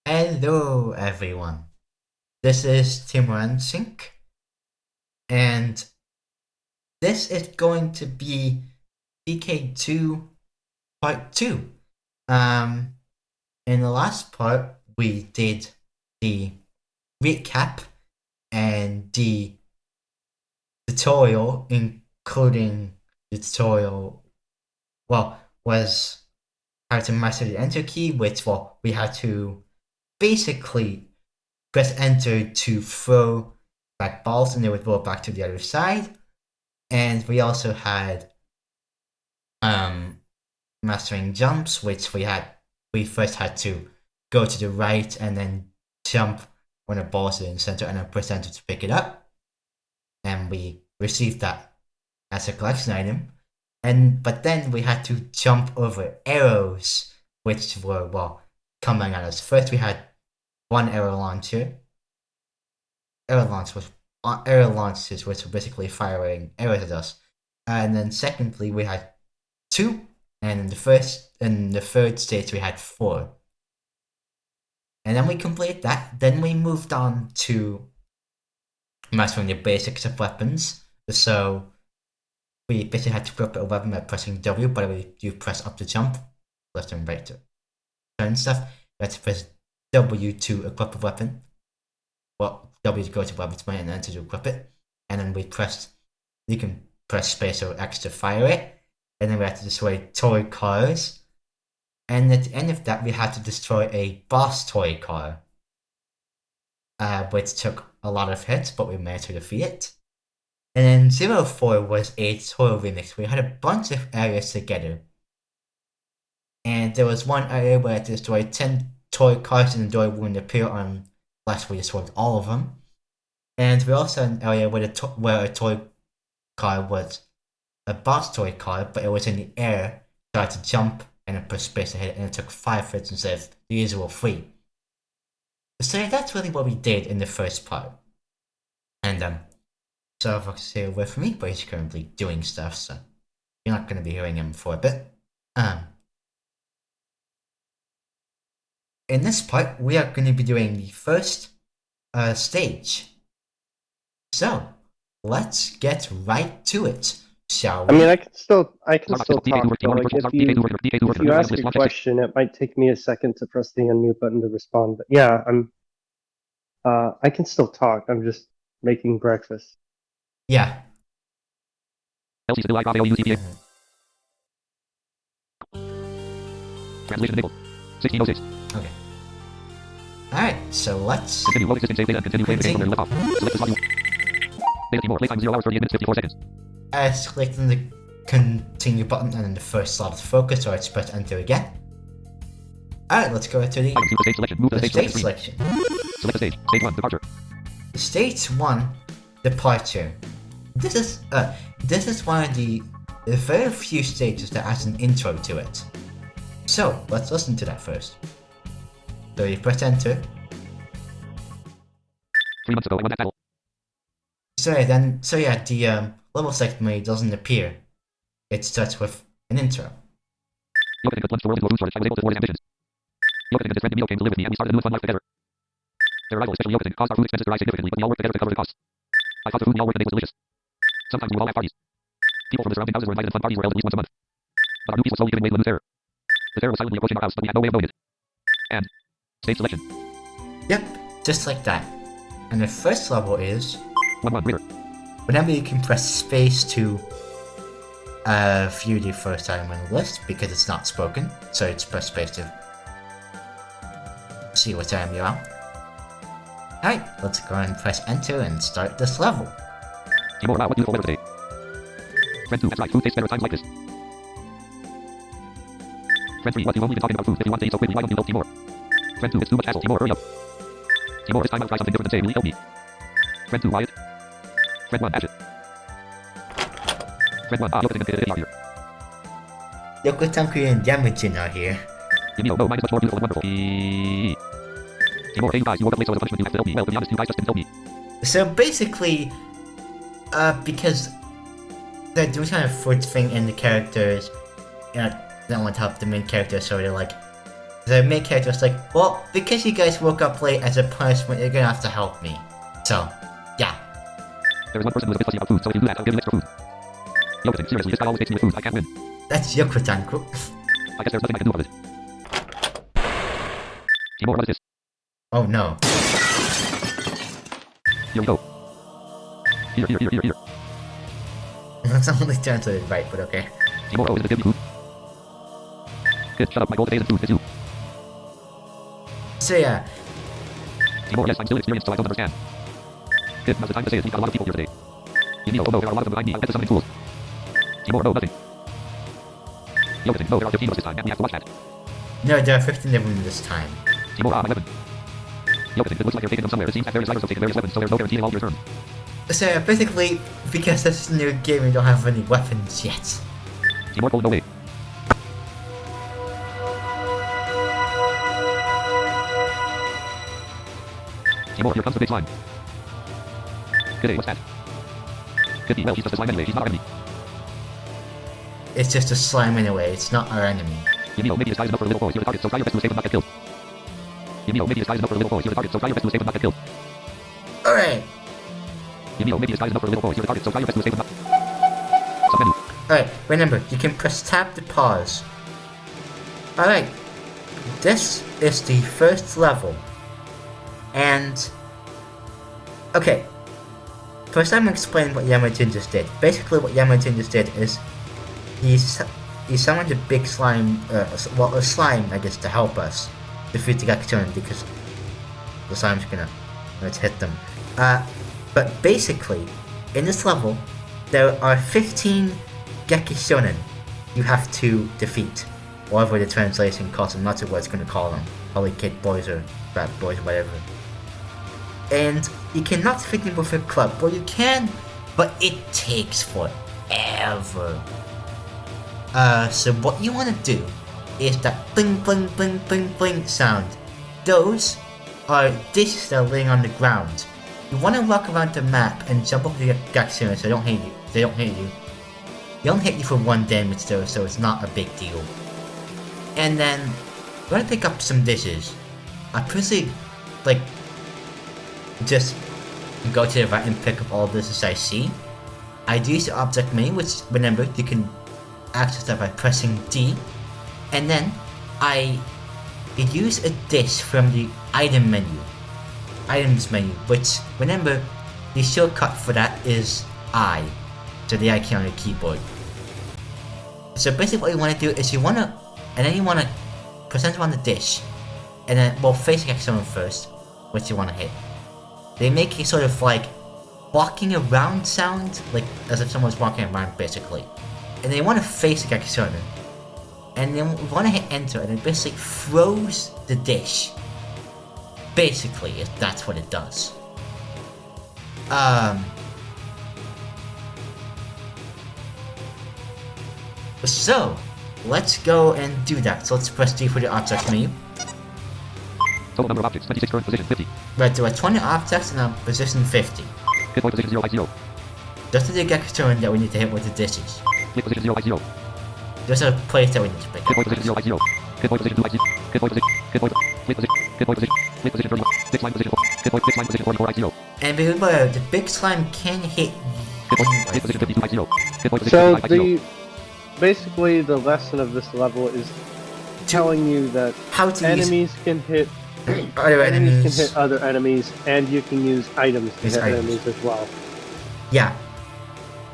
Hello everyone, this is Timor-ensinck, and this is going to be bk2 part 2. In the last part, we did the recap and the tutorial, including the tutorial, was how to master the enter key, which, we had to basically press enter to throw back balls and they would roll back to the other side. And we also had mastering jumps, which we first had to go to the right and then jump when a ball's in the center and then press enter to pick it up. And we received that as a collection item. But then we had to jump over arrows, which were, coming at us. First we had one arrow launcher. Arrow launchers, which were basically firing arrows at us. And then secondly, we had 2, and in the third stage we had 4. And then we completed that. Then we moved on to mastering the basics of weapons. So we basically had to equip a weapon by pressing W, but you press up to jump, left and right to turn stuff. You had to press W to equip a weapon. W to go to weapons menu and then to equip it. And then you can press space or X to fire it. And then we had to destroy toy cars. And at the end of that, we had to destroy a boss toy car, which took a lot of hits, but we managed to defeat it. And then 04 was a tutorial remix. We had a bunch of areas together. And there was one area where I had to destroy 10 toy cars and the door wouldn't appear unless we destroyed all of them. And we also had an area where a toy car was a boss toy car, but it was in the air, so I had to jump and then press space to hit it, and it took 5 hits instead of the usual 3. So that's really what we did in the first part. And so Fox is here with me, but he's currently doing stuff, so you're not going to be hearing him for a bit. In this part, we are going to be doing the first stage. So, let's get right to it, shall we? I mean, I can still talk. So, like, if you ask a question, it might take me a second to press the unmute button to respond. But yeah, I can still talk. I'm just making breakfast. Yeah. Translation enabled. 1606. Okay. Alright, so let's continue. Load existing save data. Continue playing the game from where you left off. Select this module. Data keyboard. Playtime 0 hours 38 minutes 54 seconds. selecting the continue button and then the first slot is focus, so I just press enter again. Alright, let's go to the stage selection. Move to the stage selection. Select the stage. Stage 1. Departure. Stage 1, departure. This is one of the very few stages that has an intro to it. So let's listen to that first. So you press enter. 3 months ago, I won that battle. So the level select menu doesn't appear. It starts with an intro. The opening that plunged the world into a food shortage. I was able to thwart his ambitions. The opening of this random meal came to live with me, and we started a new fun life together. Their arrival, especially the opening, caused our food expenses to rise significantly, but we all worked together to cover the costs. I thought the food we all worked and ate was delicious. Sometimes we would all have parties. People from the surrounding houses were invited, and fun parties were held at least once a month. But our new peace was slowly giving way to a new terror. The terror was silently approaching our house, but we had no way of knowing it. And stage selection. Yep, just like that. And the first level is 1-1 reader. whenever you can press space to view the first item on the list, because it's not spoken, so it's press space to see what item you're on. Alright, let's go and press enter and start this level. Timor, wow, what beautiful weather today. Friend 2, that's right, food tastes better at times like this. Friend 3, what, you've only been talking about food. If you want to eat so quickly, why don't you help Timor? Friend 2, it's too much hassle. Timor, hurry up. Timor, it's time I'll try something different than say, will you help me? Friend 2, Wyatt. Friend 1, Ashet. Friend 1, Yoko and are here. Yoko Tanku and Yamajin are here. Yumio, no, mine is much more beautiful and wonderful. Timor, hey, you guys, you woke up late, so as a punishment you have to help me. Well, to be honest, you guys just didn't help me. So basically, because they're doing kind of fourth thing in the characters, and they don't want to help the main character, so they're like, The main character was like, well, because you guys woke up late as a punishment, you're gonna have to help me. So, yeah. There is one person who is a bit fussy about food, so if you do that, I'll give him extra food. Yokoting, seriously, this guy always makes me with food. I can't win. That's Yokotanku. I guess there's nothing I can do about it. Timor, what is this? Oh no. Here we go. Here. That's only translated right, but okay. Timor, oh, is it give me food? Kid, shut up, my goal today isn't food, it's you. So yeah, Timor, yes, I'm still experienced, so I don't understand. Kid, now's the time to say it, we've got a lot of people here today. Emil, oh no, there are a lot of them behind me, I'll get to summoning tools. Timor, no, nothing. Yokoting, no, there are 15 of us this time, and we have to watch that. no, there are 15 of them this time. Timor, my weapon. Yokoting, it looks like you're taking them somewhere, it seems that various riders have taken various weapons, so there's no guaranteeing all your turn. So yeah, basically, because this is a new game, we don't have any weapons yet. Timor, no way. Timor, here comes the big slime. Good day, what's that? Good, well, he's just a slime anyway, he's not our enemy. It's just a slime anyway, it's not our enemy. Emil, maybe disguise enough for a little boy, you're the target, so try your best to escape and not get killed. Emil, maybe disguise enough for a little boy, you're the target, so try your best to escape and not get killed. Alright, Emil, maybe disguise enough for a little boy, you're the target, so try your best to escape and not... Submenu. alright, remember, you can press tab to pause. Alright, this is the first level. And, okay, first I'm going to explain what Yamajin just did. Basically what Yamajin just did is, he summoned a big slime, well, a slime, I guess, to help us defeat the Gakutonen because the slime's gonna hit them. But basically, in this level, there are 15 Gakutonen you have to defeat. Whatever the translation calls them, not sure what it's gonna call them. Probably kid boys or bad boys or whatever. And you cannot defeat them with a club. Well, you can, but it takes forever. So what you want to do is that bling bling bling bling bling sound. Those are dishes that are laying on the ground. You want to walk around the map and jump over the Gakutonen so they don't hit you. They don't hit you. They only hit you for 1 damage though, so it's not a big deal. And then you want to pick up some dishes. I personally like just go to the right and pick up all the dishes I see. I do use the object menu, which remember you can access that by pressing D, and then I use a dish from the items menu, which remember the shortcut for that is I, so the I key on your keyboard. So basically what you want to do is you want to present on the dish, and then well face someone first, which you want to hit. They make a sort of like walking around sound, like as if someone's walking around basically. And they want to face the Gakutonen. And then we want to hit enter, and it basically throws the dish. Basically, that's what it does. So, let's go and do that. So let's press D for the object menu. Total number of objects, 26, current position, 50. Right, there are 20 objects and I'm position 50. Hit point position 0 by 0. Just the Gakutonen that we need to hit with the dishes. Hit position 0 by 0. There's a place that we need to pick Hit up. point position 0 by 0. Hit point position 2 by 0. Hit point position. Hit point. Hit position. Hit point position. Hit position 31. Big slime position 4. Hit point. Big slime position 44 by 0. And remember, the big slime can hit Hit point. Hit position 52 by 0. Hit point position So 55 by 0. basically the lesson of this level is telling you that how to enemies can hit other enemies enemies. can hit other enemies, and you can use items to Use hit items. enemies as well. Yeah,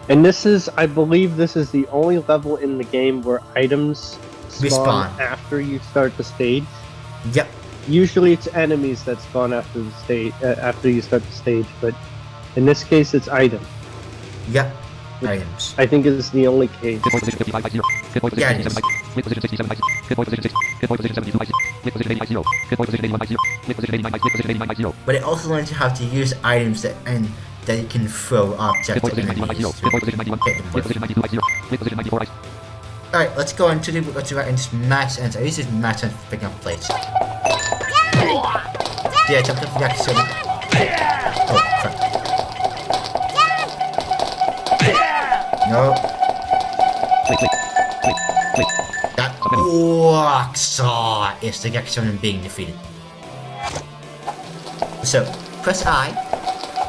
And this is, I believe, this is the only level in the game where items spawn Respawn. after you start the stage. yep. Usually, it's enemies that spawn after the stage, after you start the stage. But in this case, it's items. Yep. Items. I think it's the only case. Hit point position 55 by 0. Hit point Yeah, position 67 by 0. Hit position 67 by 0. Hit point position 6. Hit point position 72 by 0. Hit position 80 by 0. Hit point position 81 by 0. Hit position 89 by 0. But it also learns you how to use items that you can throw Hit objects point at position 91 by 0. enemies Hit point position 91. hit them Hit with. position 92 by 0. Hit position 94 by 0. Alright, let's go into the right and just match ends. I use this match ends for picking up plates. Yeah, jump up the Gakutonen. Oh, crap. No. Wait. That. Roxar is the Gexonin being defeated. So, press I.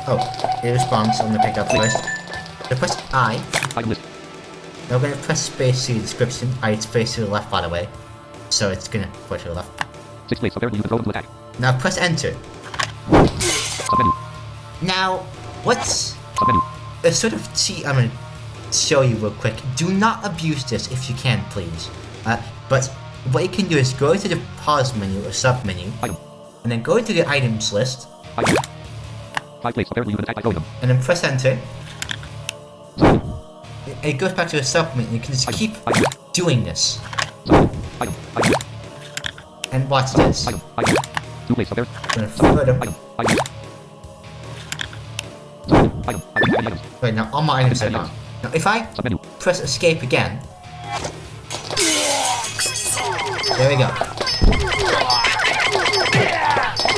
Oh, it responds. I'm gonna pick up first. So press I. Item list. Now we're gonna press space to the description. It's space to the left, by the way. So it's gonna put to the left. 6 place. Apparently you can throw them to attack. Now press enter. Submenu. Now, what's Submenu. a sort of I'm gonna show you real quick. Do not abuse this if you can, please. But what you can do is go to the pause menu or sub menu, Item. and then go to the items list, Item. 5 place. Apparently you can attack by throwing them. and then press enter. Submenu. It goes back to the sub menu. You can just keep doing this. Submenu. Item. Item. And watch this. Item. Item. 2 place. Apparently. I'm gonna throw them. Item. Item. Submenu. Item. Item. Items. Right now, all my items are gone. Now, if I Submenu. press escape again, there we go.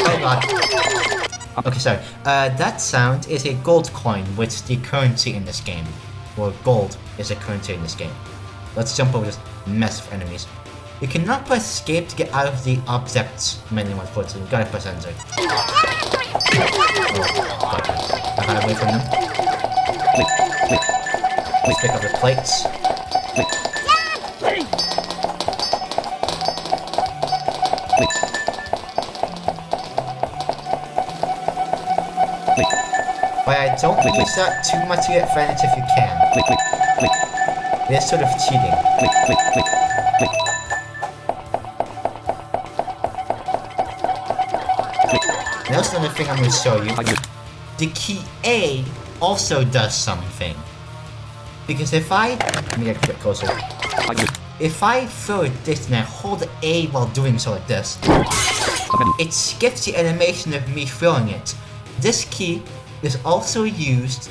Oh god. Okay, sorry. That sound is a gold coin, which is the currency in this game. Or gold is a currency in this game. Let's jump over this mess of enemies. You cannot press escape to get out of the objects menu, unfortunately. You gotta press enter. Oh, god. I got away from them. Let's pick up the plates. But I don't use that too much to get advantage if you can. It's sort of cheating. Now that's another thing I'm going to show you. The key A also does something. Because if let me get a bit closer. If I throw this and I hold A while doing so like this, it skips the animation of me throwing it. This key is also used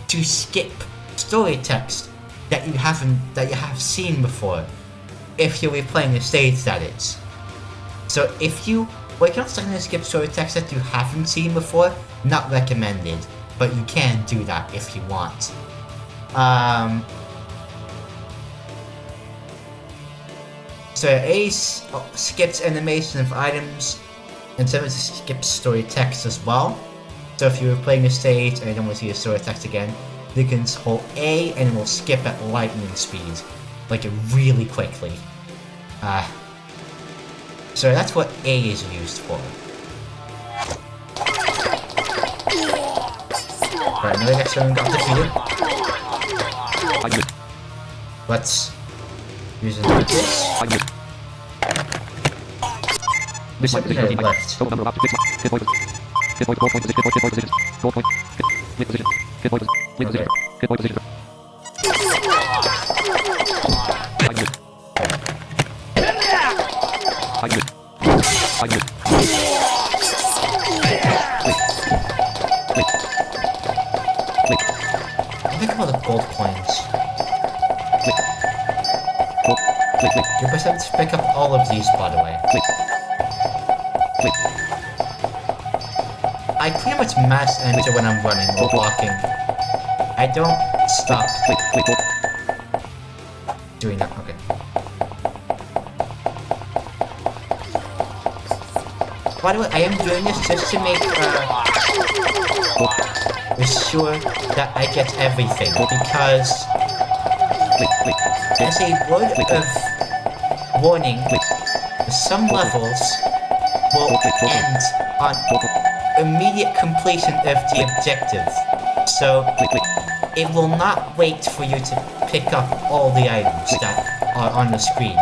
to skip story text that you have seen before. If you're replaying a stage, that is. So if you can also skip story text that you haven't seen before, not recommended, but you can do that if you want. So A skips animation of items, and sometimes it skips story text as well. So if you're playing a stage and you don't want to see a story text again, you can hold A and it will skip at lightning speed, like really quickly. So that's what A is used for. Right, another next one got defeated. Let's use it like this. This one left. Think about the gold coins. You're supposed to pick up all of these, by the way. I pretty much mash enter when I'm running or walking. I don't stop doing that. Okay. By the way, I am doing this just to make sure that I get everything, because as a word of warning, some levels will end on immediate completion of the objective, so it will not wait for you to pick up all the items that are on the screen.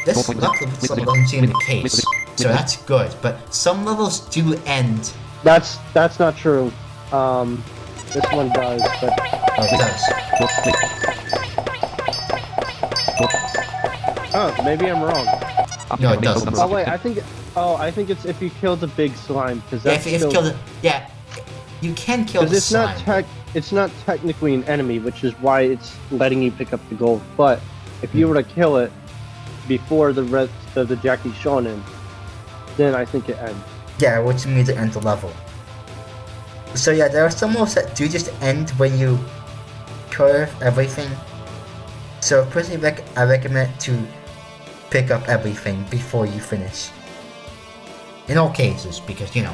This level doesn't seem the case, so that's good, but some levels do end. That's not true. This one does, but Oh, it does. oh, maybe I'm wrong. No, it doesn't. Oh wait, I think it's if you kill the big slime, because Yeah, that's if you kill the you can kill the slime. It's not technically an enemy, which is why it's letting you pick up the gold. But if you were to kill it before the rest of the Jackie Shonen, then I think it ends. Yeah, which means it ends the level. So yeah, there are some moves that do just end when you curve everything. So personally, I recommend to pick up everything before you finish. In all cases, because you know,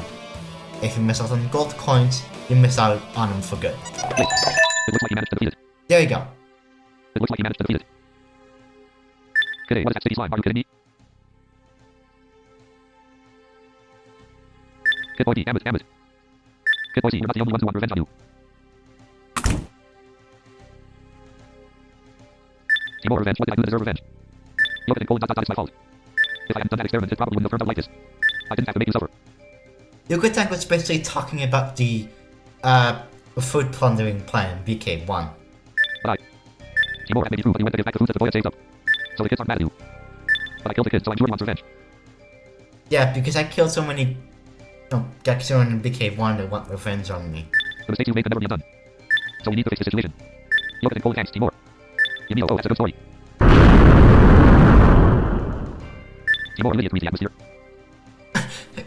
if you miss out on gold coins, you miss out on them for good. Wait. It looks like you managed to defeat it. There you go. It looks like you managed to defeat it. Okay, what is that sticky slime? Are you kidding me? Kid Boy D, damn it. Kid Boy C, you're not the only one who want revenge on you. Timor revenge, what did I do to deserve revenge? You opened colon ... it's my fault. If I hadn't done that experiment, it probably wouldn't have turned out like this. I didn't have to make you suffer. Your good tank was basically talking about the food plundering plan in bk2. But I... Timor had made me true, but you went to give back the food that the boy had saved up. So the kids aren't mad at you. But I killed the kids, so I'm sure he wants revenge. Yeah, because I killed so many Gexon in bk2 that want revenge on me. The mistakes you made can never be undone. So we need to fix the situation. You opened colon thanks, Timor. You mean, oh, that's a good story. Timor, you idiot, read the atmosphere.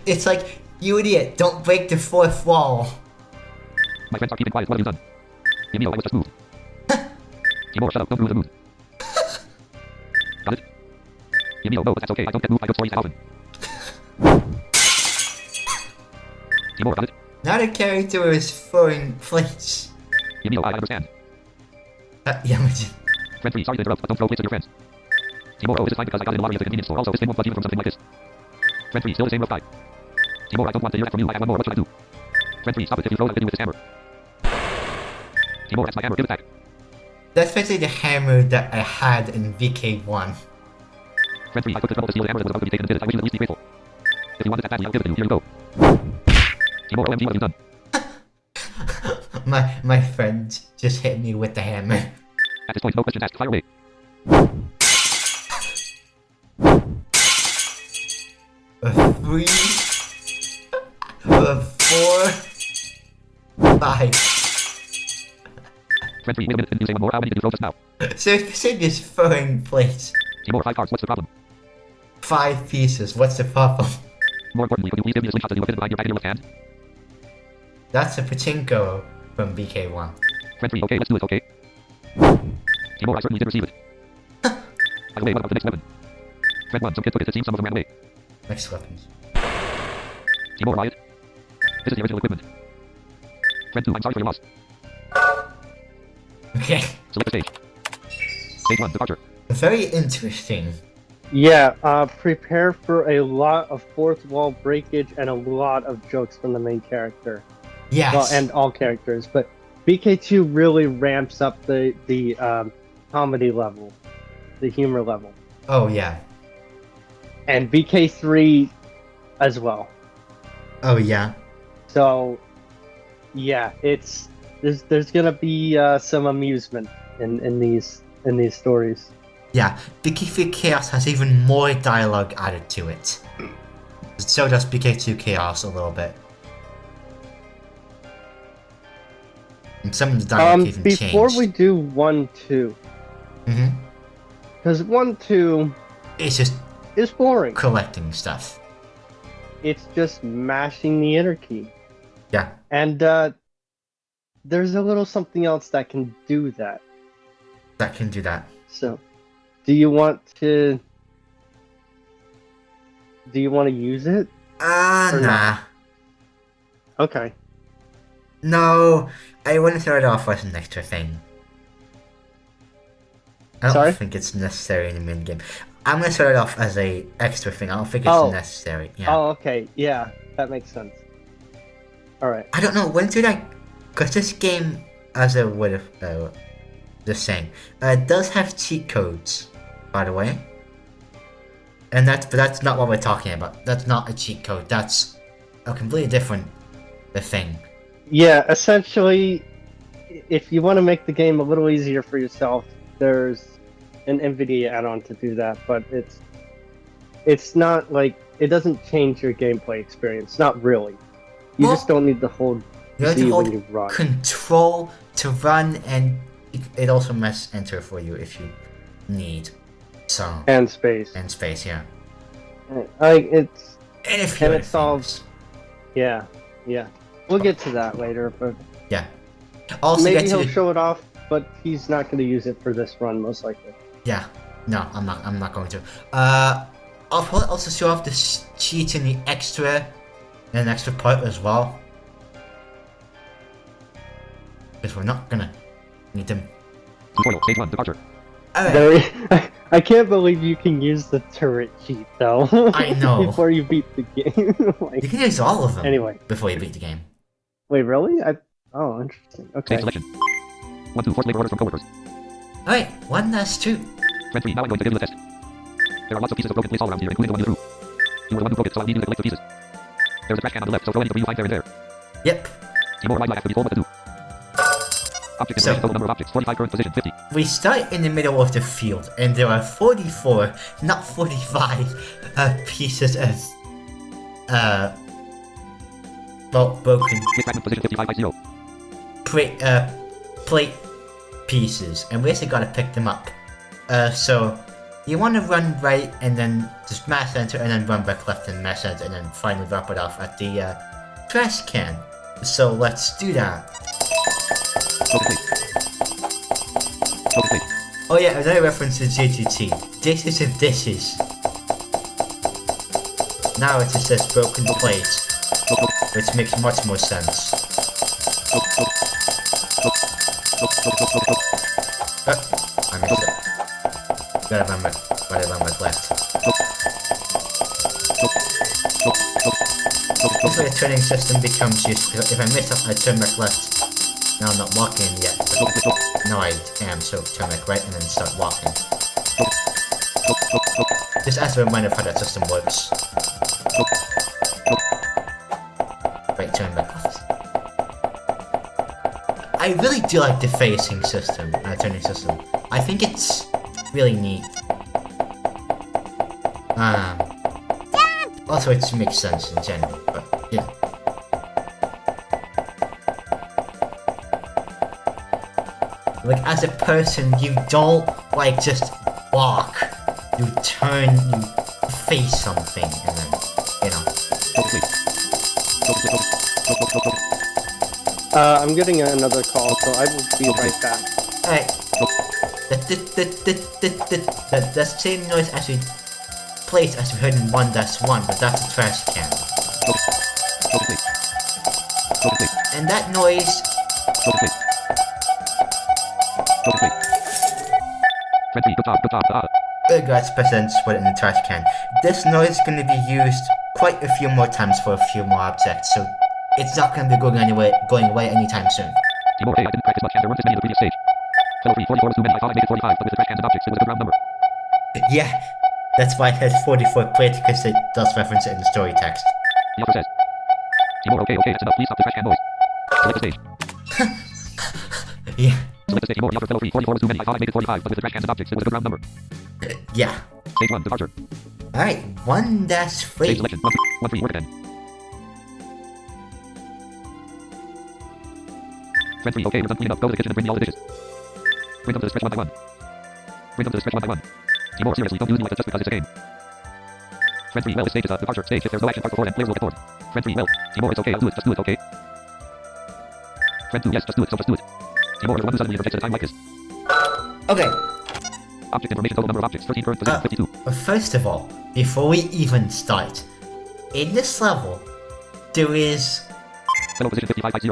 It's like, you idiot, don't break the fourth wall. My friends are keeping quiet, what have you done? Yamio, I was just moved. Timor, shut up, don't ruin the mood. Got it? Yamio, no, but that's okay, I don't get moved by good stories that often. Timor, got it? Now the character is throwing plates. Yamio, I understand. Yeah, but Friend 3, sorry to interrupt, but don't throw plates at your friends. Timor, oh, is it fine because I got in a lottery at the convenience store? Also, is Tim won't budge even from something like this? Friend 3, still the same rough guy. Timor, I don't want to hear that from you, I have one more, what should I do? Friend 3, stop it, if you throw it, I'll hit you with this hammer. Timor, that's my hammer, give it back. that's basically the hammer that I had in bk2. Friend 3, I took the trouble to steal the hammer that was about to be taken and did it, I wish you'd at least be grateful. If you want it that badly, I'll give it to you, here you go. Timor, OMG, what have you done? My friend just hit me with the hammer. At this point, no questions asked, fire away. A 3, a 4, 5. Friend 3, wait a minute, didn't you say one more? How many did you throw just now? So it's basically just throwing plates. Timor, 5 cards, what's the problem? 5 pieces, what's the problem? More importantly, could you please give me a slingshot that you have hidden behind your back in your left hand? That's a pachinko from bk2. Friend 3, okay, let's do it, okay? Timor, I certainly did receive it. By the way, what about the next weapon? Friend 1, some kid took it, it seems some of them ran away. Next weapons. Timor, riot. This is the original equipment. Friend 2, I'm sorry for your loss. Okay. Select the stage. Stage 1, departure. Very interesting. Yeah, prepare for a lot of fourth wall breakage and a lot of jokes from the main character. Yes. Well, and all characters, but bk2 really ramps up the comedy level, the humor level, Oh yeah. and bk3 as well. Oh yeah. So, yeah, there's gonna be some amusement in these stories. Yeah. bk3 Chaos has even more dialogue added to it. So does bk2 Chaos a little bit. And some of the dialogue even changed. Before we do 1-2, because 1-2 It's just is boring. collecting stuff. It's just mashing the enter key. Yeah. And there's a little something else that can do that. That can do that. So, do you want to use it? Or Nah. not? Okay. No, I want to start off with an extra thing. I don't Sorry? think it's necessary in the main game. I'm gonna start it off as a extra thing. I don't think it's necessary. Yeah. Oh, okay. Yeah, that makes sense. All right. I don't know when did I, cause this game, as I would have just saying, does have cheat codes, by the way. And that's not what we're talking about. That's not a cheat code. That's a completely different thing. Yeah, essentially, if you want to make the game a little easier for yourself, there's an NVIDIA add-on to do that, but it's not like, it doesn't change your gameplay experience, not really. You just don't need to hold Z when you run. Control to run, and it also mess enter for you if you need. So And space. and space, yeah. And it solves. things. Yeah, yeah. We'll get to that later, but Yeah. Also, maybe get to he'll the, show it off, but he's not going to use it for this run, most likely. yeah. No, I'm not. I'm not going to. I'll probably also show off the cheat in the extra, and an extra part as well, because we're not gonna need them. Tutorial, stage 1, departure. Alright. I can't believe you can use the turret cheat though. I know. Before you beat the game. Like, You can use all of them. Anyway. Before you beat the game. Wait, really? Oh, interesting. Okay. Stage selection. 1, 2, forced labor orders from coworkers. Alright, 1 dash 2. Friend 3, now I'm going to give you the test. There are lots of pieces of broken place all around here, including the one you threw. You were the one who broke it, so I'll need you to collect the pieces. There's a trash can on the left, so throw anything you find there and there. Yep. Timor right left to be told what to do. Object So- information, total number of objects, 45 current position, 50. We start in the middle of the field, and there are 44, not 45, pieces of, well, broken Hit fragment position 5550. plate pieces, and we actually gotta pick them up. So, you wanna run right, and then just mash enter, and then run back left and mash enter, and then finally drop it off at the, trash can. So let's do that. Focus please. Focus please. Oh yeah, another reference to JGT. Dishes of dishes. Now it just says broken plates, which makes much more sense. I missed it. Gotta run back left. This way the turning system becomes useful. If I miss it, I turn back left. Now I'm not walking yet. Now I am, so turn back right and then start walking. Just as a reminder of how that system works. Right, turn back left. I really do like the facing system, turning system. I think it's really neat. Also it makes sense in general, but yeah. Like, as a person, you don't, like, just walk. You turn, you face something, and then, you know. I'm getting another call, so I will be right back. Alright. That same noise actually plays as we heard in 1-1, but that's a trash can. And that noise... Regards presents put it in the trash can. This noise is going to be used quite a few more times for a few more objects, so it's not going to be going away anytime soon. Timor, hey, I didn't practice much and there weren't as many in the previous stage. Fellow 3, 44 was too many. I thought I made it 45, but with the trash cans and objects, it was a good round number. Yeah, that's why it has 44 plates, because it does reference it in the story text. The author says, Timor, okay, that's enough. Please stop the trash can noise. Select the stage. Yeah. Select the stage, Timor, the author, fellow 3, 44 was too many. I thought I made it 45, but with the trash cans and objects, it was a good round number. Yeah. Stage 1, departure. Alright, 1-3. Stage selection, 1, 3, work again. Friend 3, okay, we're done cleaning up. Go to the kitchen and bring me all the dishes. Bring them to the stretch 1 by 1. Bring them to the stretch 1 by 1. Timor, seriously, don't use me like that just because it's a game. Friend 3, well, this stage is a departure stage. If there's no action part before, then players will get bored. Friend 3, well, Timor, it's okay, I'll do it, just do it, okay? Friend 2, yes, just do it, so just do it. Timor, you're the one who suddenly rejects at a time like this. Okay, Object information, total number of objects, 13 current position, 52. first of all, before we even start, in this level, there is... Fellow position 5550.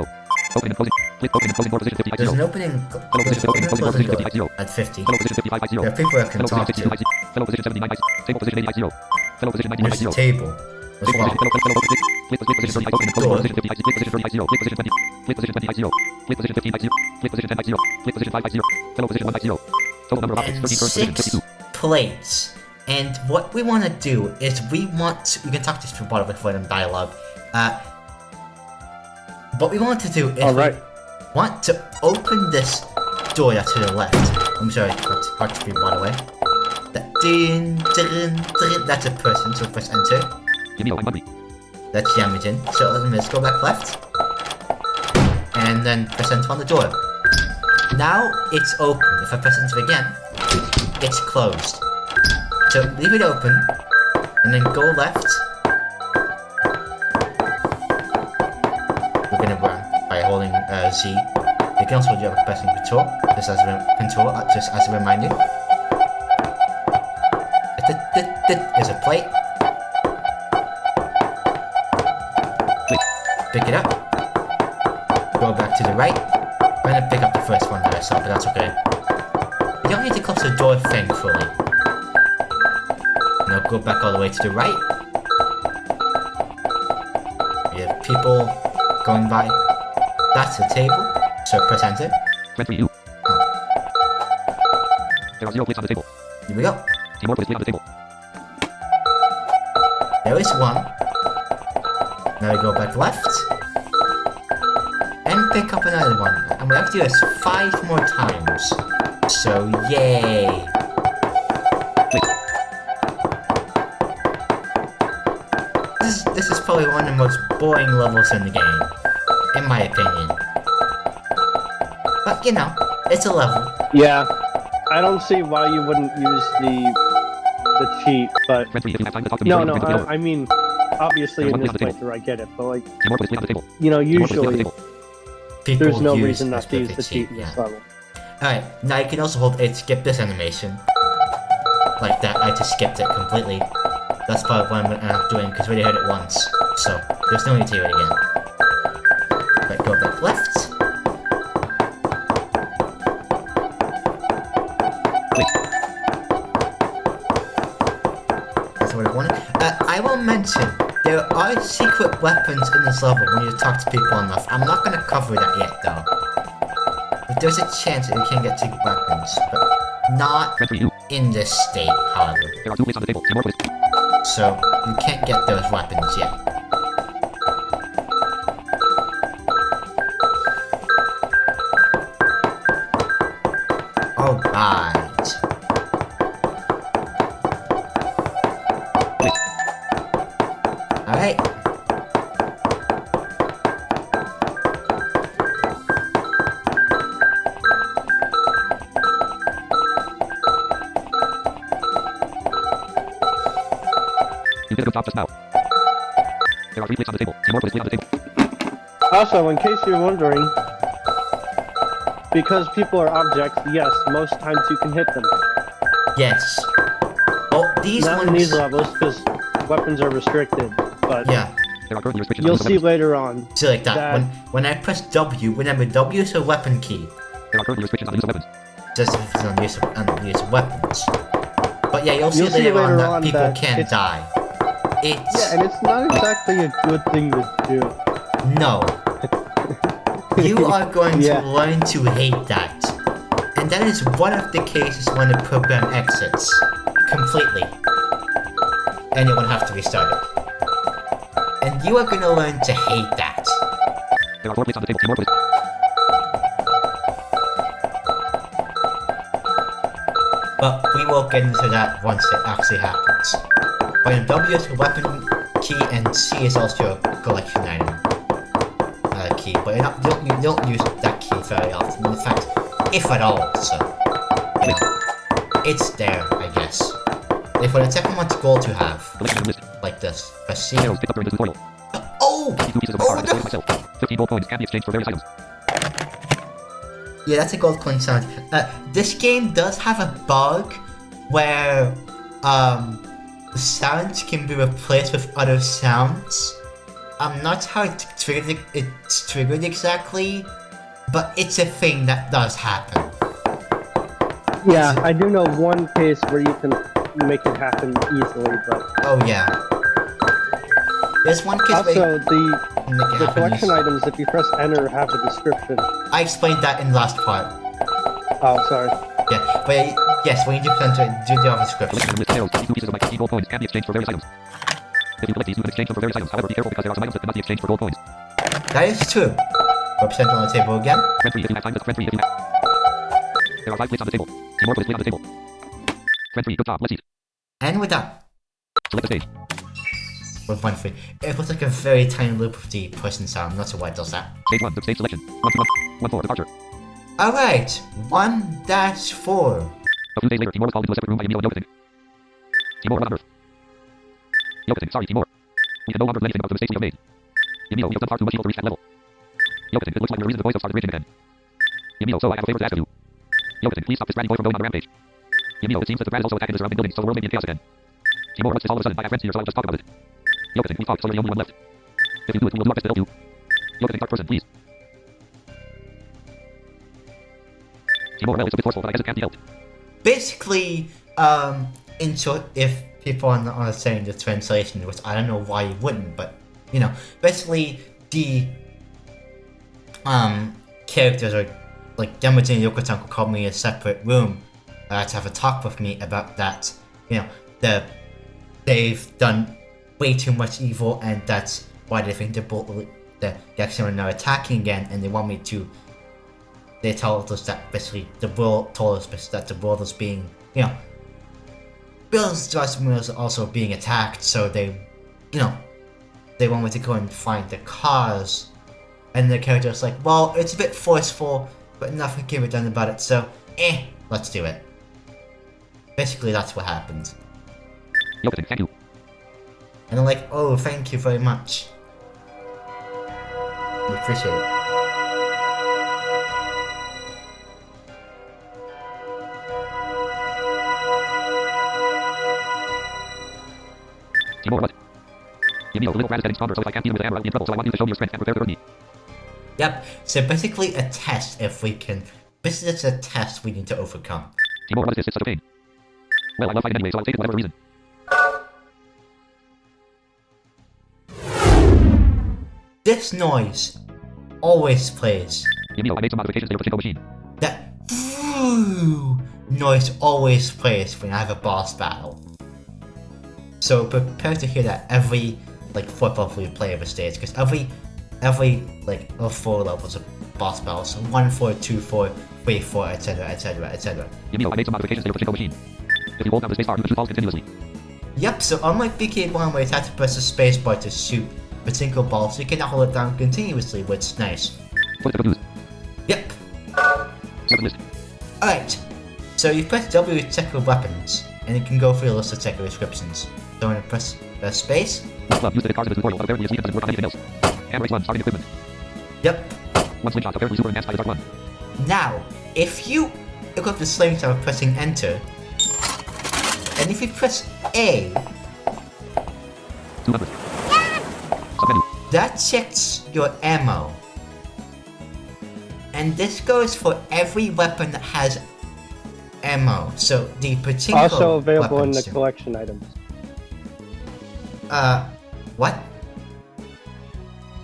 Opening and closing. Click opening and closing door position There's 5550. an opening... Fellow position opening and closing door position 5550. at 50. Fellow position 5550. There are people I can Fellow talk position to. 6250. Fellow position 7950. Table position 8050. Fellow position There's a 9150. table as Click well. position, fellow position, click position 30, opening and closing door position 50, click position 30, click position 20, click position 20, click position 15, click position 10, click position 5, fellow position 1, total number of objects, And 13 current position, 6 52. plates. And what we want to do is we can talk to these people before them dialogue. What we want to do is Alright. we want to open this door that's to the left. I'm sorry, that's hard to be by the way. That's a person, so press enter. Give me I'm hungry. That's Yamajin. So let's go back left. And then press enter on the door. Now it's open. If I press enter again, it's closed. So leave it open, and then go left. We're gonna Z. You can also do pressing control, just as a reminder. There's a plate. Pick it up. Go back to the right. I'm gonna pick up the first one that I saw, but that's okay. You don't need to close the door, thankfully. Now go back all the way to the right. You have people going by. That's the table. So press enter. Press U. There are 0 plates on the table. Here we go. Timor put his plate on the table. There is one. Now we go back left. And pick up another one. And we have to do this 5 more times. So yay. This is probably one of the most boring levels in the game. In my opinion. But you know, it's a level. Yeah, I don't see why you wouldn't use the cheat, but Press 3 if you have time to talk to me. no, I mean, obviously in this playthrough I get it, but like, Timor put his plate on the table. you know, Timor put his plate on the usually table. People there's no use reason not to use the perfect cheat in yeah. this level. Alright, now you can also hold A to skip this animation. Like that, I just skipped it completely. That's probably what I'm gonna end up doing, because we already heard it once. So, there's no need to hear it again. Right, go back left. That's what I wanted. I will mention, there are secret weapons in this level when you talk to people enough. I'm not gonna cover that yet, though. But there's a chance that you can get secret weapons, but not Press 3 U. in this state, however. There are 2 plates on the table. Timor put his... So, you can't get those weapons yet. Alright. Alright. You did a good job just now. There are 3 plates on the table. Timor put his plate on the table. Also, in case you're wondering, because people are objects, yes, most times you can hit them. Yes. Oh, these Not ones. in these levels, because weapons are restricted, but Yeah. There are currently restrictions you'll on the see weapons. later on. See like that. That- When I press W, remember W is a weapon key. There are currently restrictions on the use of weapons. Just if it's unused weapons. But yeah, you'll see You'll see later on later that on people that can it's- die. It's Yeah, and it's not exactly a good thing to do. no. You are going Yeah. to learn to hate that. And that is one of the cases when the program exits. Completely. And it will have to restart it. And you are gonna learn to hate that. There are 4 plates on the table. Timor put his... But we will get into that once it actually happens. But W is a weapon key and C is also a collection item key. But you don't use that key very often. In fact, if at all. So, you know, it's there, I guess. If for the second one's goal to have, Collection item list. like this. Press C. Arrows picked up during this tutorial. Oh! 52 pieces of bar. I Oh, destroyed no! myself. 15 gold coins can be exchanged for various items. Yeah, that's a gold coin sound. This game does have a bug where sounds can be replaced with other sounds. I'm not how it's triggered exactly, but it's a thing that does happen. Yeah, I do know one case where you can make it happen easily, but Oh yeah. There's one case where also you can make it the happen collection easily. items, if you press enter, have a description. I explained that in the last part. Oh, sorry. Yeah, but yes, when you do present it, do the other description. Collection item list. Arrows. 52 pieces of my 50 gold coins can be exchanged for various items. If you collect these, you can exchange them for various items. However, be careful because there are some items that cannot be exchanged for gold coins. That is true. Represent on the table again. Press 3 if you have time to press 3 if you have... There are 5 plates on the table. Timor put his plate on the table. Press 3. Good job. Let's eat. And we're done. Select the stage. With one thing. It was like a very tiny loop of the person sound. I'm not sure why it does that. Stage 1. The stage selection. 1 to 1. 1 4. Departure. Alright, 1-4. A few days later, Timor was called into a separate room by Emil and Yokotink. Timor on Earth. Yokotink, sorry, Timor. We can no longer do anything about the mistakes we have made. Emil, we have done far too much evil to reach that level. Yokoting, it looks like the reason the voice started raging again. Yamio, so I have a favor to ask of you. Yokoting, please stop this bratty boy from going on a rampage. Yamio, it seems that the brat is also attacking the surrounding buildings, so the world may be in chaos again. Timor, what's this all of a sudden? I have friends here, so I'll just talk about it. Yokoting, please talk, so you're the only one left. If you do it, we will do our best to help you. Yokoting, part person, please. Timor, well, it's a bit forceful, but I guess it can't be helped. Basically, in short, if people are not understanding the translation, which I don't know why you wouldn't, but you know, basically the characters are like Yamaji and Yoko-chan called me in a separate room to have a talk with me about that. You know, they've done way too much evil, and that's why they think the Yakuza are now attacking again, and they want me to. They told us that basically the world told us that the world is being, you know, buildings are also being attacked, so they, you know, they want me to go and find the cause. And the character's like, well, it's a bit forceful, but nothing can be done about it, so, let's do it. Basically, that's what happened. Yokoting, thank you. And I'm like, oh, thank you very much. We appreciate it. Timor, what? Yamio, the little rat is getting stronger, so if I can't beat him with a hammer, I'll be in trouble, so I want you to show me your strength and prepare to hurt me. Yep, so basically a test if we can. Basically, it's a test we need to overcome. Timor, what is this? It's such a pain. Well, I love fighting anyway, so I'll take it for whatever reason. This noise always plays. Yamio, I made some modifications to your pachinko machine. That noise always plays when I have a boss battle. So prepare to hear that every like 4th level you play of a stage, because every like of 4 levels of boss battles, so 1, 4, 2, 4, 3, 4, etc, etc, etc. Yamio, I made some modifications to your pachinko machine. If you hold down the spacebar, you can shoot balls continuously. Yep, so unlike bk1 where you have to press the spacebar to shoot pachinko balls, you can now hold it down continuously, which is nice. What's the good news? Yep. Second list. Alright, so you press W to check your weapons, and you can go through a list to check your descriptions. So I'm going to press space. Club used to hit cars in the tutorial, but apparently asleep doesn't work on anything else. Hammer H1, starting equipment. Yep. One slingshot, apparently super enhanced by the Dark One. Now, if you equip the slingshot by pressing enter, and if you press A, 200. Submenu. that checks your ammo. And this goes for every weapon that has ammo. So the pachinko Also available in the weapons collection items. what?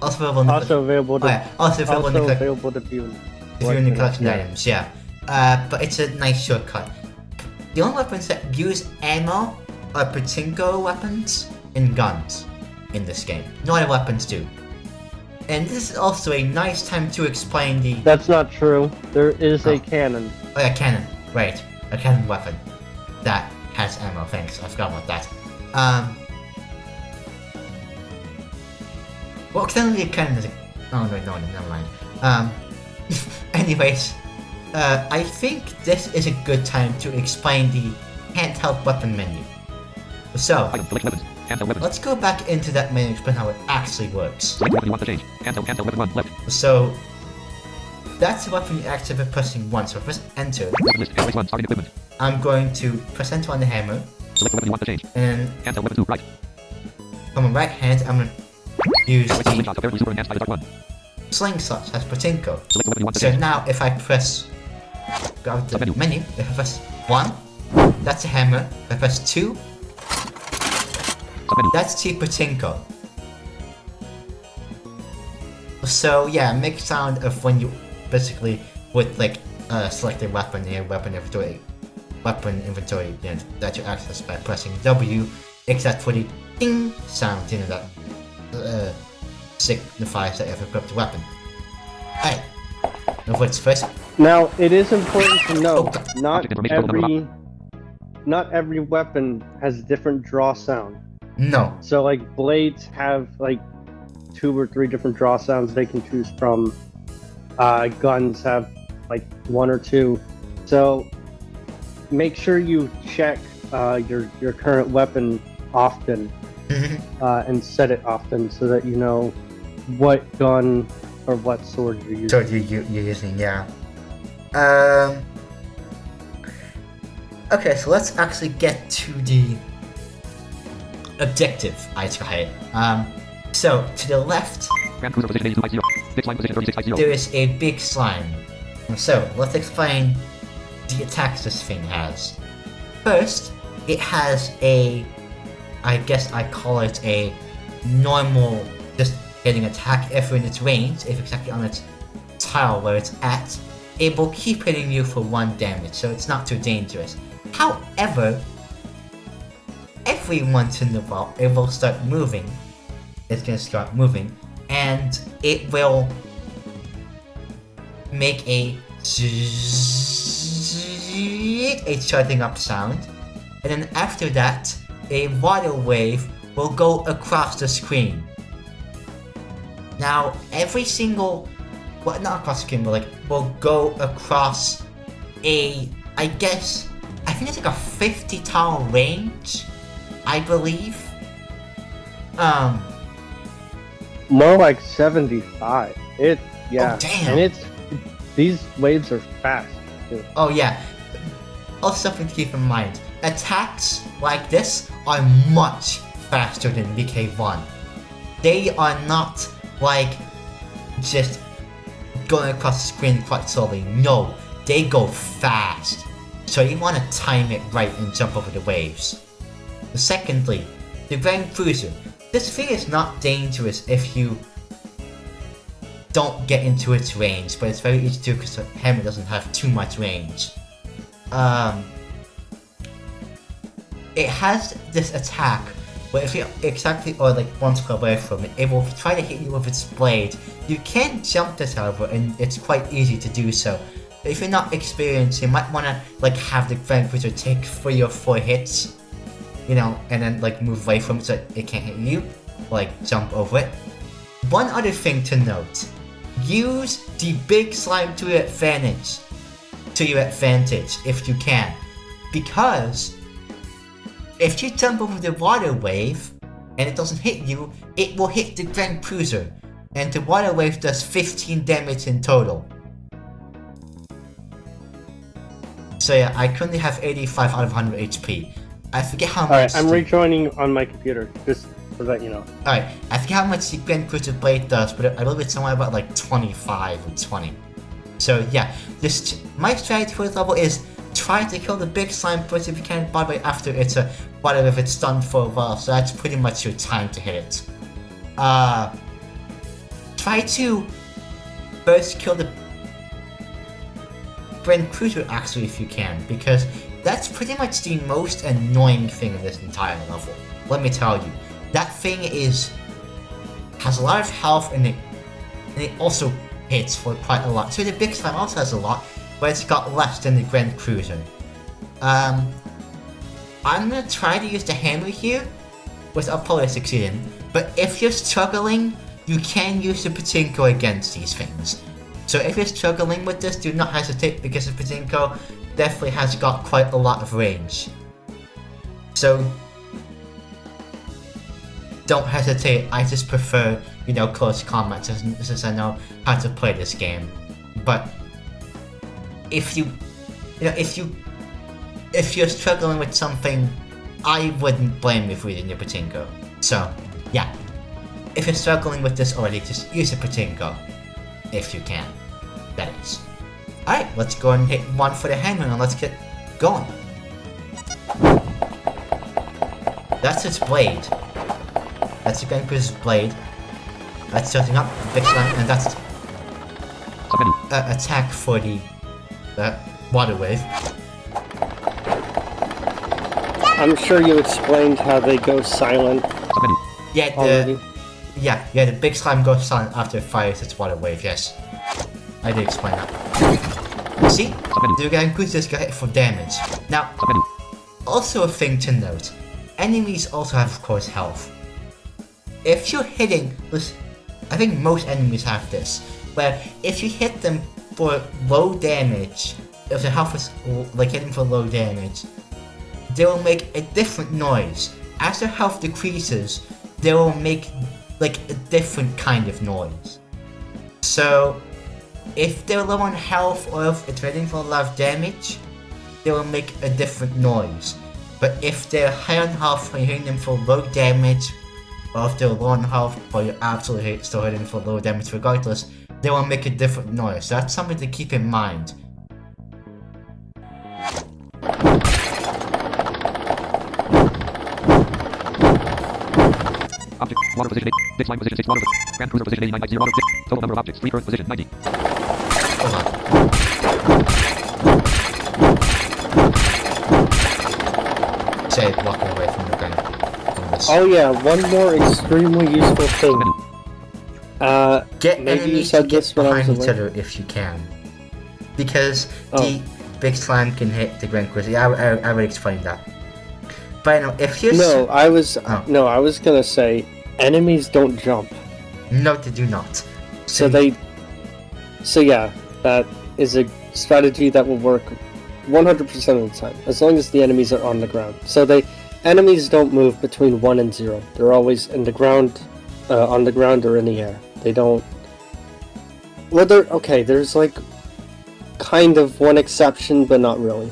Also available in the Also available to, also available in the available to view. if you're in the collection items, yeah. But it's a nice shortcut. The only weapons that use ammo are pachinko weapons and guns in this game. No other weapons do. And this is also a nice time to explain the... That's not true. There is a cannon. Oh yeah, cannon. Right. A cannon weapon. That has ammo, thanks. I forgot about that. Well, technically a cannon is a... Oh, no, never mind. Anyways, I think this is a good time to explain the handheld weapon menu. So, Item, select weapons. Handheld weapons. let's go back into that menu and explain how it actually works. Select weapon you want to change. Handheld weapon 1, left. So, that's the weapon you activate by pressing 1, so press enter. Weapon list, Hammer H1, starting equipment. I'm going to press enter on the hammer, Select the weapon you want to change. and Handheld weapon 2, right. from my right hand, I'm going to use Hammer H1 the slingshot, apparently super enhanced by the Dark One. slingshot as pachinko. Select the weapon you want to So change. now, if I press, go to the Submenu. menu, if I press 1, that's a hammer. If I press 2, Submenu. that's the pachinko. So yeah, make sound of when you basically would like select a weapon in your weapon inventory, you know, that you access by pressing W, except for the ding sound, you know, that signifies that you've equipped the weapon. Alright, now what's first? Now, it is important to note, Oh, not every weapon has different draw sound. No. So like blades have like 2 or 3 different draw sounds they can choose from. Guns have like 1 or 2. So make sure you check your current weapon often and set it often so that you know what gun Or what sword you're using. Sword you're using, yeah. Okay, so let's actually get to the objective I tried. So to the left, Grand Cruiser position 8250. Big slime position 3650. there is a big slime. So let's explain the attacks this thing has. First, it has a, I guess I call it a normal, just hitting attack if you're in its range, if exactly on its tile where it's at. It will keep hitting you for 1 damage, so it's not too dangerous. However, every once in a while, it will start moving. It's gonna start moving, and it will make a charging up sound, and then after that, a water wave will go across the screen. Now, every single, well, not across the screen, but like, will go across a, I guess, I think it's like a 50 tile range, I believe. More like 75. Yeah. Oh, damn. And these waves are fast too. Oh yeah. Also something to keep in mind. Attacks like this are much faster than bk1. They are not like just going across the screen quite slowly. No, they go fast. So you want to time it right and jump over the waves. Secondly, the Grand Cruiser. This thing is not dangerous if you don't get into its range, but it's very easy to because the hammer doesn't have too much range. It has this attack where if you exactly or like one square away from it, it will try to hit you with its blade. You can jump this however, and it's quite easy to do so. If you're not experienced, you might want to like have the Grand Cruiser take 3 or 4 hits, you know, and then like move away from it so it can't hit you, like jump over it. One other thing to note, use the big slime to your advantage if you can, because if you jump over the water wave and it doesn't hit you, it will hit the Grand Cruiser, and the water wave does 15 damage in total. So yeah, I currently have 85 out of 100 HP. I forget how much. Alright, I'm rejoining on my computer, just so that you know. Alright, I forget how much the Grand Cruiser Blade does, but I believe it's somewhere about like 25 or 20. So yeah, my strategy for this level is try to kill the big slime first if you can, by the way, after it's whatever, if it's stunned for a while, so that's pretty much your time to hit it. Try to first kill the Grand Cruiser actually if you can, because that's pretty much the most annoying thing in this entire level. Let me tell you, that thing has a lot of health and it also hits for quite a lot. So the big slime also has a lot, but it's got less than the Grand Cruiser. I'm gonna try to use the hammer here, without probably succeeding. But if you're struggling, you can use the pachinko against these things. So if you're struggling with this, do not hesitate, because the pachinko definitely has got quite a lot of range. So don't hesitate. I just prefer, you know, close combat since I know how to play this game. But if you're struggling with something, I wouldn't blame you for using your pachinko. So yeah, if you're struggling with this already, just use a pachinko if you can. That is. Alright, let's go and hit 1 for the hammer and let's get going. That's its blade. That's the Grand Cruiser's blade. That's starting up the big slime, and that's attack for the water wave. I'm sure you explained how they go silent. Yeah, the big slime goes silent after it fires its water wave, yes. I did explain that. See? The Grand Cruisers get hit for damage. Now, also a thing to note, enemies also have, of course, health. If you're hitting, I think most enemies have this, where if you hit them for low damage, if their health is like hitting for low damage, they will make a different noise. As their health decreases, they will make like a different kind of noise. So, if they're low on health or if it's hitting for a lot of damage, they will make a different noise. But if they're high on health when you're hitting them for low damage, or if they're low on health but you're absolutely still hitting for low damage regardless, they will make a different noise. So that's something to keep in mind. Object, water position 8, ditch line position 6, water, Grand Cruiser position 89, 90, water, total number of objects, 3 current position 90. Hold on. Say walking away from the ground. Oh yeah, one more extremely useful thing. Get maybe you enemies to said get this when I was behind each away. other if you can. Because the big slime can hit the Grand Cruiser. Yeah, I already explained that. But no, if you're No, I was gonna say enemies don't jump. No, they do not. So yeah, that is a strategy that will work 100% of the time, as long as the enemies are on the ground. So enemies don't move between 1 and 0. They're always in the ground, on the ground or in the air. They don't. Well, there's like kind of one exception, but not really.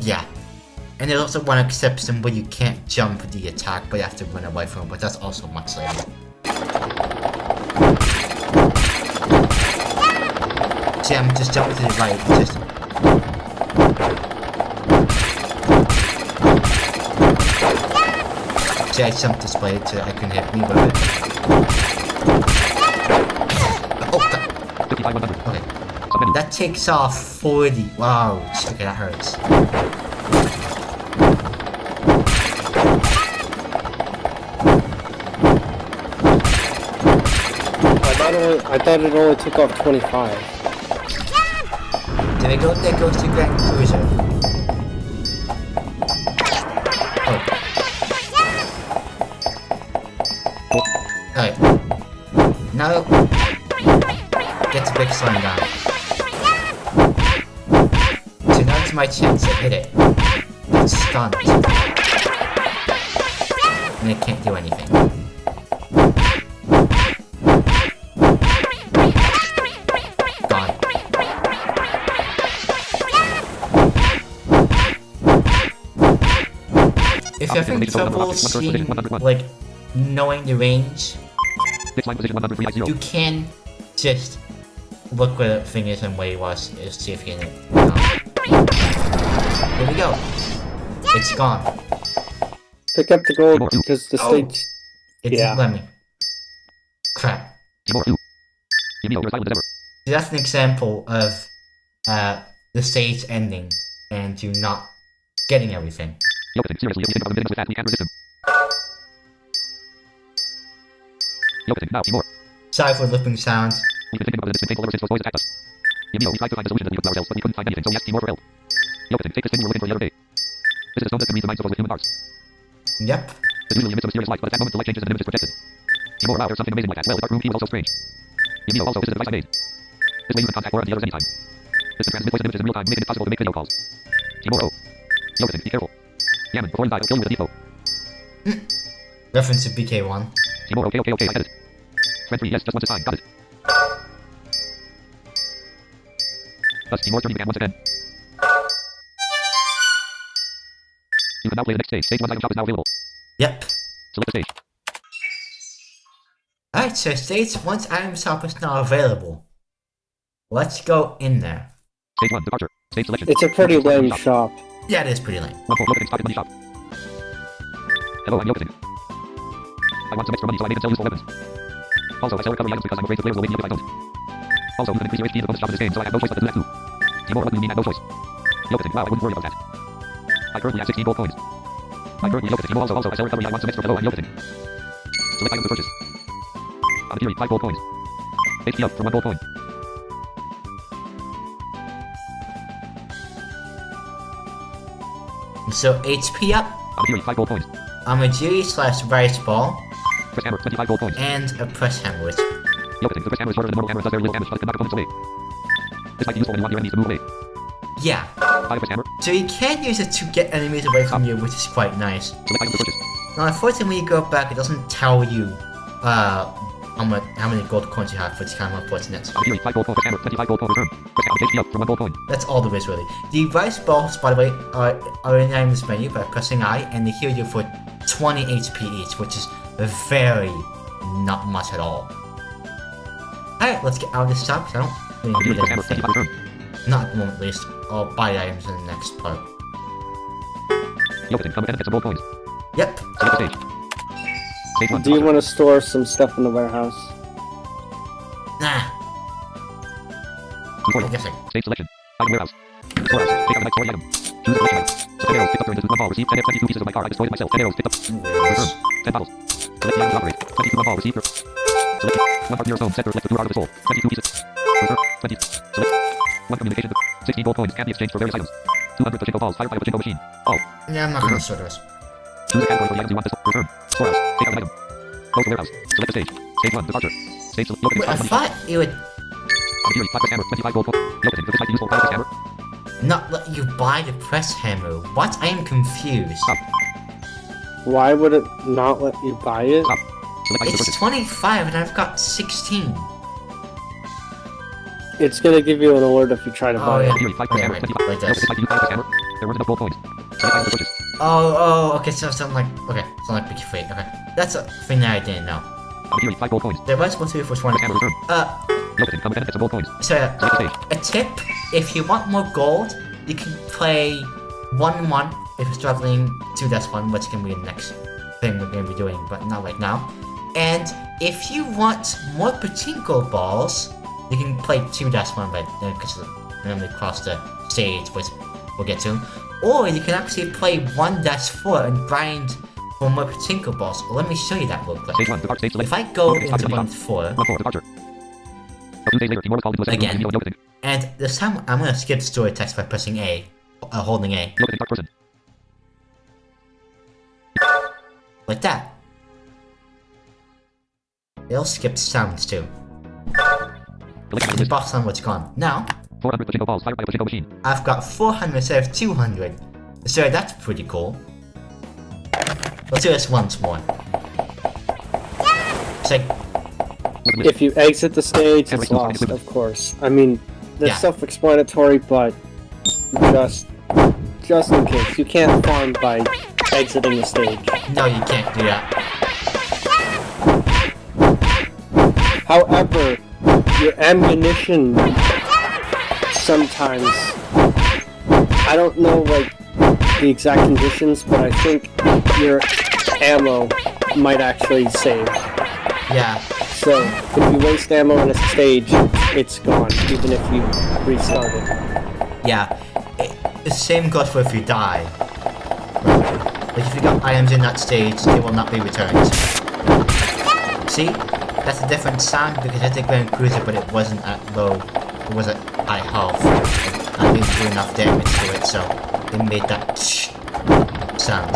Yeah. And there's also one exception where you can't jump the attack, but you have to run away from it, but that's also much later. Jam, just jump to the right, just... See, I jumped this way so I can hit me with it. Oh, God. 55,100. Okay. That takes off 40. Wow. Okay, that hurts. I thought it only took off 25. There we go, there goes the Grand Cruiser. Oh. Alright. Now, get the big slime down. So now it's my chance to hit it. It's stunned. And it can't do anything. If you're having trouble seeing, like, knowing the range, you can just look where the thing is and where it was, just see if you can hit it. Here we go. It's gone. Pick up the gold because the stage. It didn't let me. Crap. Timor-ensinck. See, that's an example of the stage ending and you not getting everything. Seriously, you think of with that, we can resist him. Now, Timor. Sorry for the looping sound. We've been thinking about this painful ever since those boys attacked us. We tried to find a solution that we could ourselves, but we couldn't find anything, so we asked Timor for help. Take this thing we're looking for the other day. This is a stone that can read the minds of those with human hearts. Yep. There's usually a midst of mysterious light, but at that moment the light changes and the image is projected. Timor, wow, there's something amazing like that. Well, the dark room key was also strange. Also, this is a device I made. This way you can contact Laura and the others anytime. This can transmit voice and images in real time, making it possible to make video calls. Timor, be careful. Gammon, before you die, I'll kill you with a depot. Reference to bk1. Timor, okay, I get it. Friend 3, yes, just once is fine, got it. Thus, Timor's journey began once again. You can now play the next stage. Stage 1's item shop is now available. Yep. Select the stage. Alright, so stage 1's item shop is now available. Let's go in there. Stage 1, departure. Stage selection. It's a pretty lame shop. Yeah, it is pretty lame. Opening stock in money shop. Hello, I'm Yoketing. I want some extra money so I can sell useful weapons. Also, I sell recovery items because I'm afraid the players will wait me up if I don't. Also, you can increase your HP in the bonus shop in this game, so I have no choice but to do that too. Timor, what do you mean I have no choice? Yoketing, wow, I wouldn't worry about that. I currently have 16 gold coins. I currently Yoketing. Also, I sell recovery, I want some extra. Hello, I'm Yoketing. Select item to purchase. On the theory, 5 gold coins. HP up for 1 gold coin. So HP up, On the theory, 5 gold coins. Amajiri / Rice Ball, Press hammer, 25 gold coins. and a press hammer, which... Yoketing, the press hammer is shorter than the normal hammer, does very little damage, but it can knock opponents away. This might be useful when you want your enemies to move away. Yeah. Buy a press hammer. So you can use it to get enemies away from you, which is quite nice. Select item to purchase. Now, unfortunately, when you go back, it doesn't tell you how many gold coins you have, which is kind of unfortunate. Theory, 5 gold coin, hammer, 25 gold coin, return. Press hammer, HP up for 1 gold coin. That's all there is really. The rice balls, by the way, are in this menu by pressing I, and they heal you for 20 HP each, which is very not much at all. Alright, let's get out of this shop, because I don't really Theory, need press hammer, anything. 25 return. Not at the moment at least. I'll buy items in the next part. Opening, come and get some gold coins. Yep. Select the stage. Stage 1, Do you want to store some stuff in the warehouse? Nah. tutorial. Guessing. Stage selection. Item warehouse. Storehouse. Take out the next story item. Choose a collection item. So 10 arrows picked up during this 1 ball. Received 10 22 pieces of my car. I destroyed it myself. 10 arrows picked up. Return. 10 bottles. Select the item to operate. 22 1 ball. Received. Select 1 part near stone. Center. Select the 2 heart of the soul. 22 pieces. Return. 20. Select 1 communication. 16 gold coins can be exchanged for various items. 200 pachinko balls. Fire by a pachinko machine. All. Yeah, I'm not gonna sort this. Choose a category for the items you want to return. Storehouse. Take out an item. Close the warehouse. Select the stage. Stage 1. Departure. Stage select. Wait, I thought it would Theory. 5 press hammer. 25 gold coin. Opening. This might be useful. 5 press hammer. not let you buy the press hammer. What? I am confused. Stop. Why would it not let you buy it? Stop. Select item It's purchase. 25 and I've got 16. It's gonna give you an alert if you try to Oh, buy yeah. it. Theory. 5 press Okay, hammer. wait, 25. like No, this. this might be used. 5 press hammer. There weren't enough gold coins. Select item purchase. Okay, so something like, bk2. Okay, that's a thing that I didn't know. Theory. 5 gold coins. There was supposed to be for 20. Press hammer. Return. Opening. Come and get some gold coins. So, Select the stage. a tip, if you want more gold, you can play 1-1 if you're struggling 2-1, which can be the next thing we're going to be doing, but not right now. And if you want more pachinko balls, you can play 2-1, but because then we cross the stage, which we'll get to. Or you can actually play 1-4 and grind for more pachinko balls. Let me show you that real quick. Stage 1. Depart. Stage select. If I go Opening. into 1-4. 1-4, 1-4. Departure. A few days later, Timor was called into a second Again. room. Opening. and this time I'm going to skip story text by pressing A, holding A, Opening. Dark person. like that. It'll skip sounds too. Collection The list. box sound was gone. Now, 400 pachinko balls. Fired by a pachinko machine. I've got 400 instead of 200. So that's pretty cool. Let's do this once more. It's like, If you exit the stage, Every it's single lost, time. of course. I mean, that's Yeah. self-explanatory, but just in case. You can't farm by exiting the stage. no, you can't do that. However, your ammunition sometimes, I don't know like the exact conditions, but I think your ammo might actually save. Yeah, So if you waste ammo in a stage, it's gone, even if you restart it. yeah. The same goes for if you die. Like if you got items in that stage, they will not be returned. See? That's a different sound because I think Grand Cruiser, but it wasn't at low, it was at high health. I didn't do enough damage to it, so it made that sound.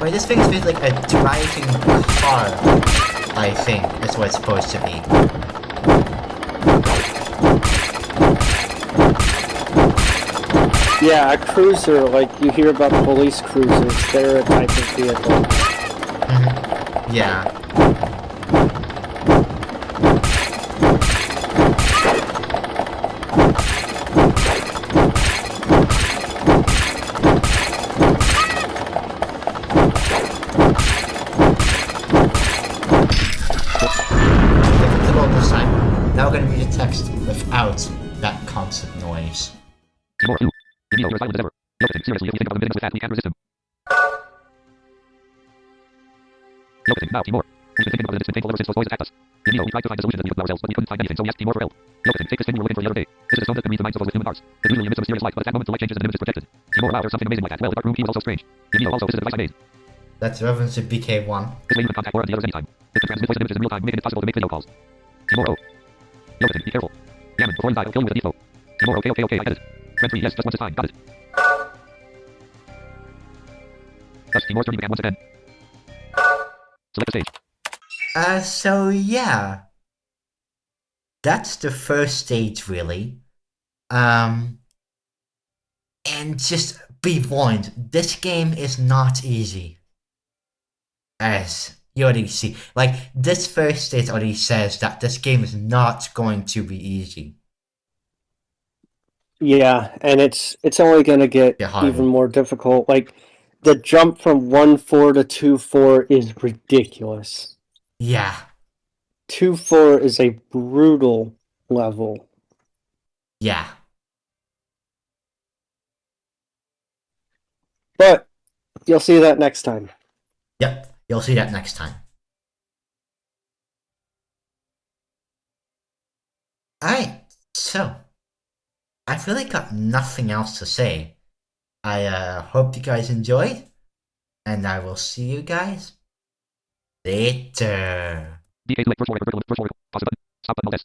Wait, this thing feels like a driving car, I think, is what it's supposed to be. Yeah, a cruiser, like you hear about police cruisers, they're a type of vehicle. Yeah. This time. Now we're going to read the text without that constant noise. Timor 2. Video, you're as violent as ever. Opening. Seriously, if you think about the with that, we can't resist him. Opening. Now, Timor. We've been thinking about it. It's been painful ever since those boys attacked us. We tried to find a solution that we put ourselves, but we couldn't find anything, so yes, Timor failed. Opening. Take this thing we were looking for the other day. This is a stone that can read the minds of those with human hearts. It's usually in the midst of mysterious light, but at that moment the light changes and the image is projected. Timor, wow, there's something amazing like that. Well, the dark room key was also strange. Also, this is a device I made. That's a reference to bk1. This way you can contact Laura and the others anytime. This can transmit voice and images in real time, making it possible to make video calls. Timor O. Opening. Be careful. Gammon, before you die, I'll kill you with a defo. Timor, okay, I get it. Friend 3, yes, just once is fine, got it. Thus, Timor's journey began once again. Select the stage. So yeah. That's the first stage, really. And just be warned, this game is not easy. As You already see, like, this first stage already says that this game is not going to be easy. Yeah, and it's only going to get Get harder. even more difficult. Like the jump from 1-4 to 2-4 is ridiculous. Yeah. 2-4 is a brutal level. Yeah. But you'll see that next time. Yep. You'll see that next time. Alright, so I've really got nothing else to say. I hope you guys enjoyed, and I will see you guys later. bk2 first order, vertical, pause button, stop button, alt S, press.